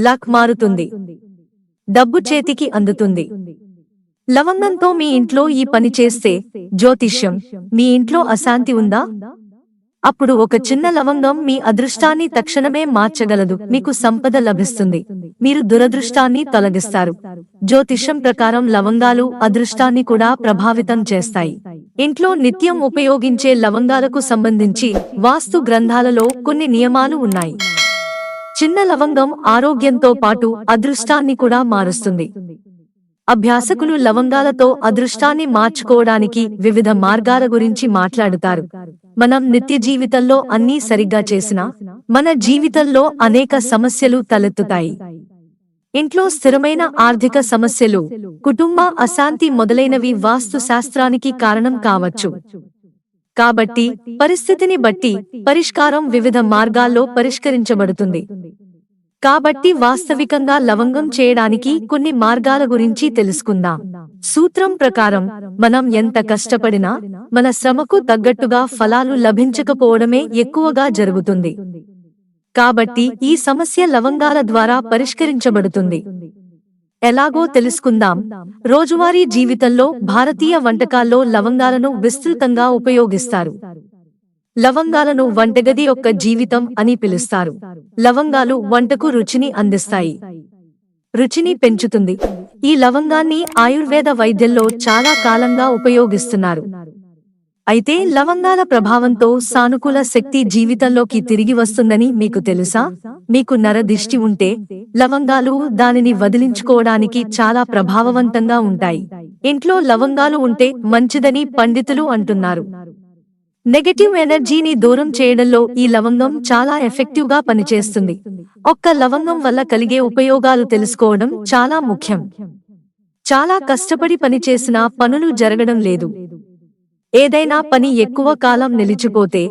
Luck మారుతుంది. డబ్బు చేతికి అందుతుంది. లవంగంతో మీ ఇంట్లో ఈ పని చేస్తే జ్యోతిష్యం, మీ ఇంట్లో అశాంతి ఉందా? అప్పుడు ఒక చిన్న లవంగం మీ అదృష్టాన్ని తక్షణమే మార్చగలదు. మీకు సంపద లభిస్తుంది. మీరు దురదృష్టాన్ని తొలగిస్తారు. జ్యోతిష్యం ప్రకారం లవంగాలు అదృష్టాన్ని కూడా ప్రభావితం చేస్తాయి. ఇంట్లో నిత్యం ఉపయోగించే లవంగాలకు సంబంధించి వాస్తు గ్రంథాలలో కొన్ని నియమాలు ఉన్నాయి. చిన్న లవంగం ఆరోగ్యంతో పాటు అదృష్టాన్ని కూడా మారుస్తుంది. అభ్యాసకులు లవంగాలతో అదృష్టాన్ని మార్చుకోవడానికి వివిధ మార్గాల గురించి మాట్లాడుతారు. మనం నిత్య జీవితంలో అన్నీ సరిగ్గా చేసినా మన జీవితంలో అనేక సమస్యలు తలెత్తుతాయి. ఇంట్లో స్థిరమైన ఆర్థిక సమస్యలు, కుటుంబ అశాంతి మొదలైనవి వాస్తు శాస్త్రానికి కారణం కావచ్చు. కాబట్టి పరిస్థితిని బట్టి పరిష్కారం వివిధ మార్గాల్లో పరిష్కరించబడుతుంది. కాబట్టి వాస్తవికంగా లవంగం చేయడానికి కొన్ని మార్గాల గురించి తెలుసుకుందాం. సూత్రం ప్రకారం మనం ఎంత కష్టపడినా మన శ్రమకు తగ్గట్టుగా ఫలాలు లభించకపోవడమే ఎక్కువగా జరుగుతుంది. కాబట్టి ఈ సమస్య లవంగాల ద్వారా పరిష్కరించబడుతుంది. ఎలాగో తెలుసుకుందాం. రోజువారీ జీవితంలో భారతీయ వంటకాల్లో లవంగాలను విస్తృతంగా ఉపయోగిస్తారు. లవంగాలను వంటగది యొక్క జీవితం అని పిలుస్తారు. లవంగాలు వంటకు రుచిని అందిస్తాయి, రుచిని పెంచుతుంది. ఈ లవంగాన్ని ఆయుర్వేద వైద్యంలో చాలా కాలంగా ఉపయోగిస్తున్నారు. అయితే లవంగాల ప్రభావంతో సానుకూల శక్తి జీవితంలోకి తిరిగి వస్తుందని మీకు తెలుసా? మీకు నరదిష్టి ఉంటే లవంగాలు దానిని వదిలించుకోవడానికి చాలా ప్రభావవంతంగా ఉంటాయి. ఇంట్లో లవంగాలు ఉంటే మంచిదని పండితులు అంటున్నారు. నెగటివ్ ఎనర్జీని దూరం చేయడంలో ఈ లవంగం చాలా ఎఫెక్టివ్ గా పనిచేస్తుంది. ఒక్క లవంగం వల్ల కలిగే ఉపయోగాలు తెలుసుకోవడం చాలా ముఖ్యం. చాలా కష్టపడి పనిచేసినా పనులు జరగడం లేదు. ఏదైనా పని ఎక్కువ కాలం నిలిచిపోతే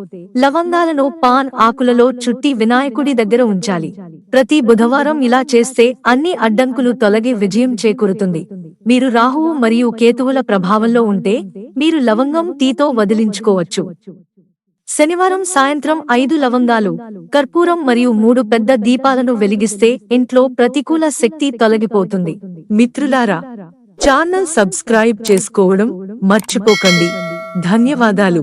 లవంగాలను పాన్ ఆకులలో చుట్టి వినాయకుడి దగ్గర ఉంచాలి. ప్రతి బుధవారం ఇలా చేస్తే అన్ని అడ్డంకులు తొలగి విజయం చేకూరుతుంది. మీరు రాహువు మరియు కేతువుల ప్రభావంలో ఉంటే మీరు లవంగం టీతో వదిలించుకోవచ్చు. శనివారం సాయంత్రం 5 లవంగాలు, కర్పూరం మరియు 3 పెద్ద దీపాలను వెలిగిస్తే ఇంట్లో ప్రతికూల శక్తి తొలగిపోతుంది. మిత్రులారా, ఛానల్ సబ్స్క్రైబ్ చేసుకోవడం మర్చిపోకండి. ధన్యవాదాలు.